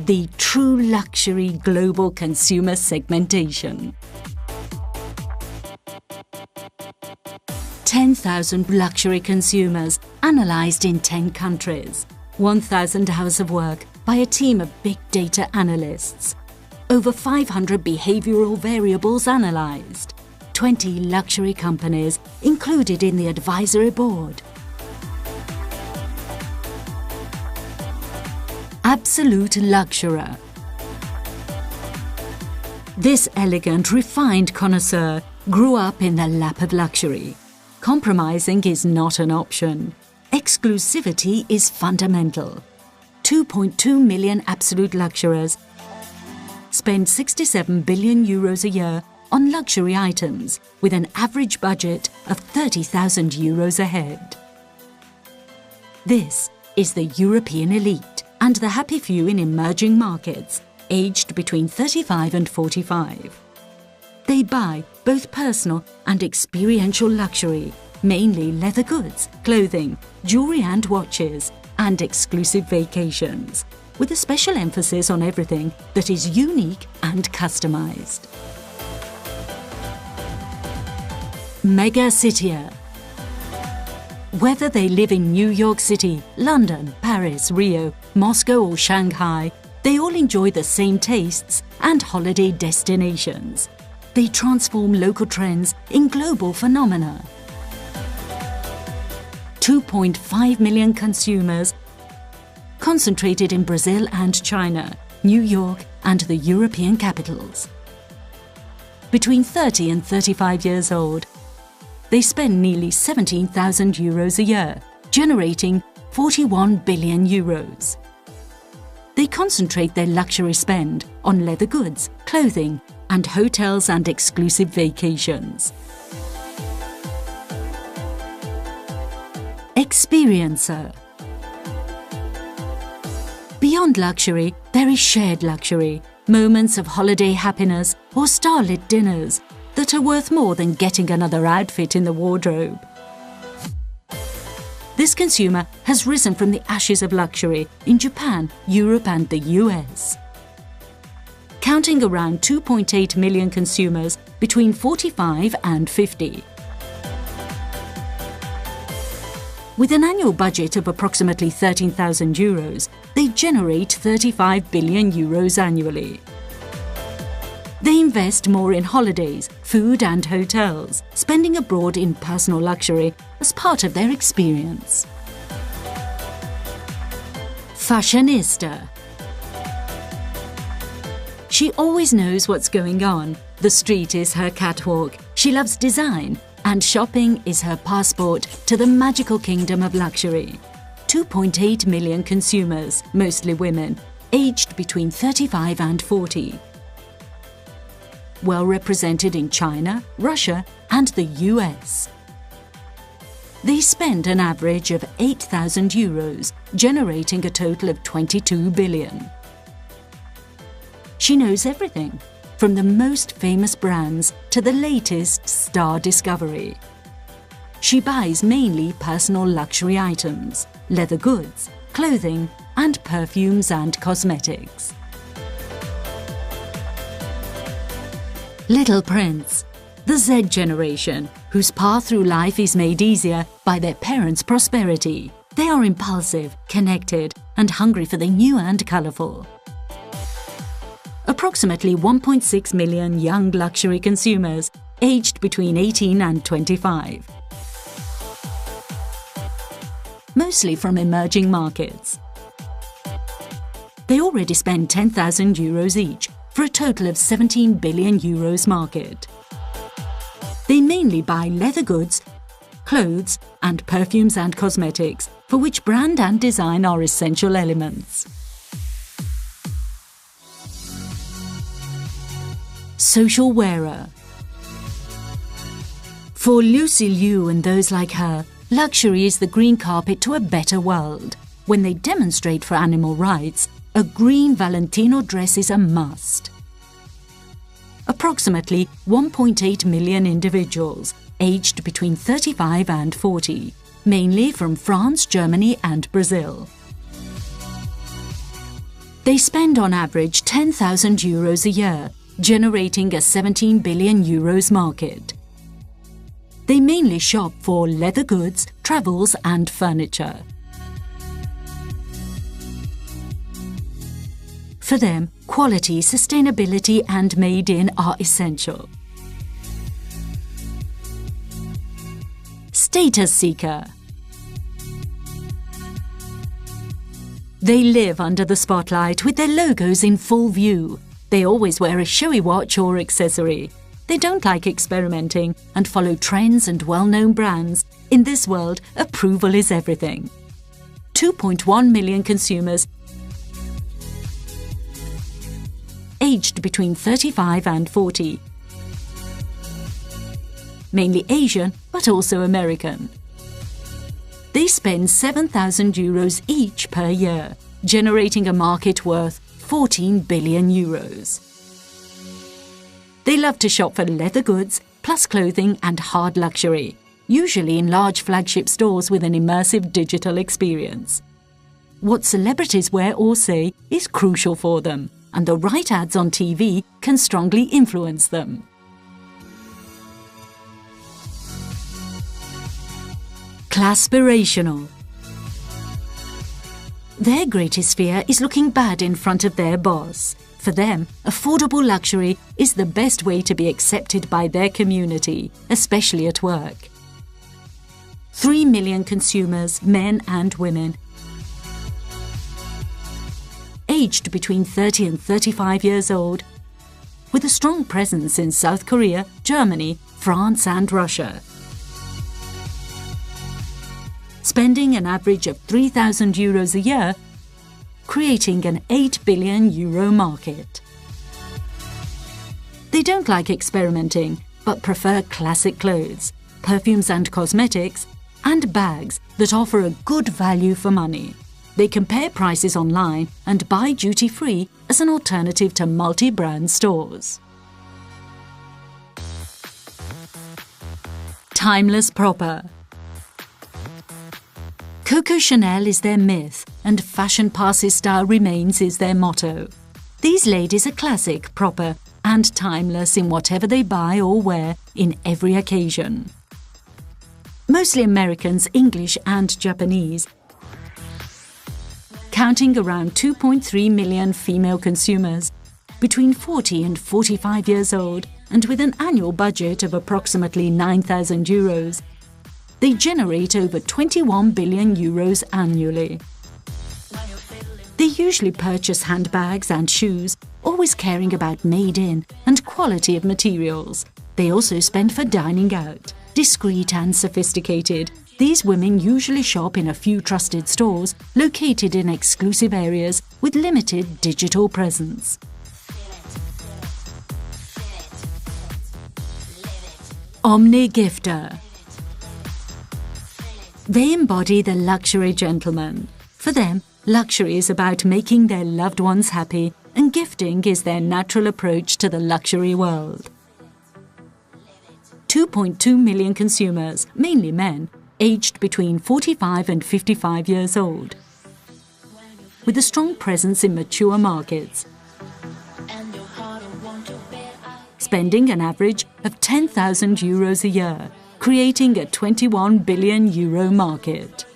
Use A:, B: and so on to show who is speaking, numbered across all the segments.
A: the true luxury global consumer segmentation. 10,000 luxury consumers analysed in 10 countries, 1,000 hours of work by a team of big data analysts, over 500 behavioural variables analysed, 20 luxury companies included in the advisory board. Absolute luxurer. This elegant, refined connoisseur grew up in the lap of luxury. Compromising is not an option. Exclusivity is fundamental. 2.2 million absolute luxurers spend 67 billion euros a year on luxury items with an average budget of 30,000 euros a head. This is the European elite and the happy few in emerging markets, aged between 35 and 45. They buy both personal and experiential luxury, mainly leather goods, clothing, jewelry and watches, and exclusive vacations, with a special emphasis on everything that is unique and customized. Mega Citier. Whether they live in New York City, London, Paris, Rio, Moscow or Shanghai, they all enjoy the same tastes and holiday destinations. They transform local trends in global phenomena. 2.5 million consumers concentrated in Brazil and China, New York and the European capitals. Between 30 and 35 years old, they spend nearly 17,000 euros a year, generating 41 billion euros. They concentrate their luxury spend on leather goods, clothing, and hotels and exclusive vacations. Experiencer. Beyond luxury, there is shared luxury, moments of holiday happiness or starlit dinners that are worth more than getting another outfit in the wardrobe. This consumer has risen from the ashes of luxury in Japan, Europe and the US. Counting around 2.8 million consumers between 45 and 50. With an annual budget of approximately 13,000 euros, they generate 35 billion euros annually. They invest more in holidays, food and hotels, spending abroad in personal luxury as part of their experience. Fashionista. She always knows what's going on. The street is her catwalk. She loves design, and shopping is her passport to the magical kingdom of luxury. 2.8 million consumers, mostly women, aged between 35 and 40. Well represented in China, Russia and the US. They spend an average of 8,000 euros, generating a total of 22 billion. She knows everything, from the most famous brands to the latest star discovery. She buys mainly personal luxury items, leather goods, clothing, and perfumes and cosmetics. Little Prince, the Z generation, whose path through life is made easier by their parents' prosperity. They are impulsive, connected, and hungry for the new and colourful. Approximately 1.6 million young luxury consumers, aged between 18 and 25. Mostly from emerging markets. They already spend 10,000 euros each, for a total of 17 billion euros market. They mainly buy leather goods, clothes, and perfumes and cosmetics, for which brand and design are essential elements. Social wearer. For Lucy Liu and those like her, luxury is the green carpet to a better world. When they demonstrate for animal rights, a green Valentino dress is a must. Approximately 1.8 million individuals, aged between 35 and 40, mainly from France, Germany and Brazil. They spend on average €10,000 a year, generating a €17 billion market. They mainly shop for leather goods, travels and furniture. For them, quality, sustainability and made in are essential. Status seeker. They live under the spotlight with their logos in full view. They always wear a showy watch or accessory. They don't like experimenting and follow trends and well-known brands. In this world, approval is everything. 2.1 million consumers aged between 35 and 40. Mainly Asian, but also American. They spend €7,000 each per year, generating a market worth €14 billion. They love to shop for leather goods, plus clothing and hard luxury, usually in large flagship stores with an immersive digital experience. What celebrities wear or say is crucial for them, and the right ads on TV can strongly influence them. Claspirational. Their greatest fear is looking bad in front of their boss. For them, affordable luxury is the best way to be accepted by their community, especially at work. 3 million consumers, men and women, aged between 30 and 35 years old, with a strong presence in South Korea, Germany, France and Russia. Spending an average of €3,000 a year, creating an €8 billion market. They don't like experimenting, but prefer classic clothes, perfumes and cosmetics, and bags that offer a good value for money. They compare prices online and buy duty-free as an alternative to multi-brand stores. Timeless proper. Coco Chanel is their myth, and fashion passes style remains is their motto. These ladies are classic, proper, and timeless in whatever they buy or wear in every occasion. Mostly Americans, English and Japanese, counting around 2.3 million female consumers, between 40 and 45 years old, and with an annual budget of approximately €9,000. They generate over €21 billion annually. They usually purchase handbags and shoes, always caring about made in and quality of materials. They also spend for dining out. Discreet and sophisticated, these women usually shop in a few trusted stores located in exclusive areas with limited digital presence. Omni-gifter. They embody the luxury gentleman. For them, luxury is about making their loved ones happy, and gifting is their natural approach to the luxury world. 2.2 million consumers, mainly men, aged between 45 and 55 years old, with a strong presence in mature markets, spending an average of €10,000 a year, creating a €21 billion market.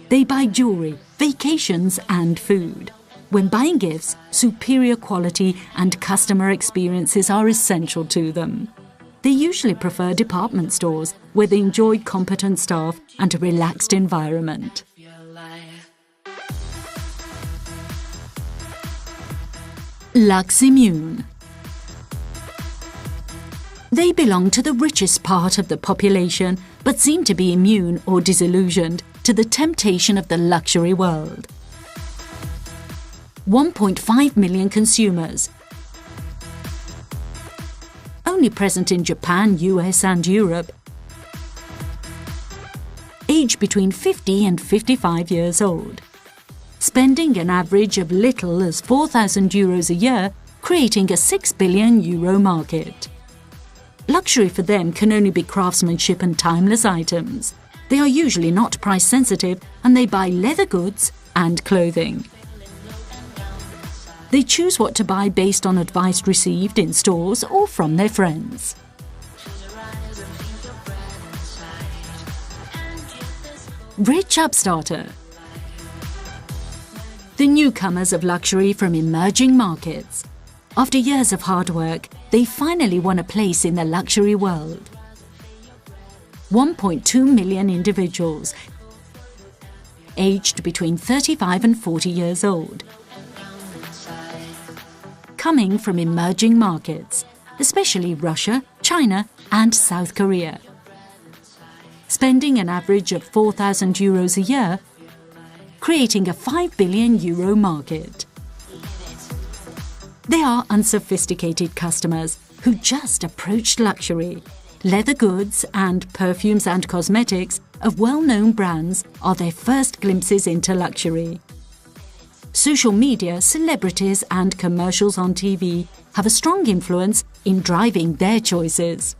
A: They buy jewelry, vacations and food. When buying gifts, superior quality and customer experiences are essential to them. They usually prefer department stores where they enjoy competent staff and a relaxed environment. Lux Immune. They belong to the richest part of the population, but seem to be immune or disillusioned to the temptation of the luxury world. 1.5 million consumers, only present in Japan, US and Europe, aged between 50 and 55 years old, spending an average of little as €4,000 a year, creating a €6 billion market. Luxury for them can only be craftsmanship and timeless items. They are usually not price sensitive and they buy leather goods and clothing. They choose what to buy based on advice received in stores or from their friends. Rich Upstarter. The newcomers of luxury from emerging markets. After years of hard work, they finally won a place in the luxury world. 1.2 million individuals, aged between 35 and 40 years old, coming from emerging markets, especially Russia, China and South Korea. Spending an average of €4,000 a year, creating a €5 billion market. They are unsophisticated customers who just approached luxury. Leather goods and perfumes and cosmetics of well-known brands are their first glimpses into luxury. Social media, celebrities and commercials on TV have a strong influence in driving their choices.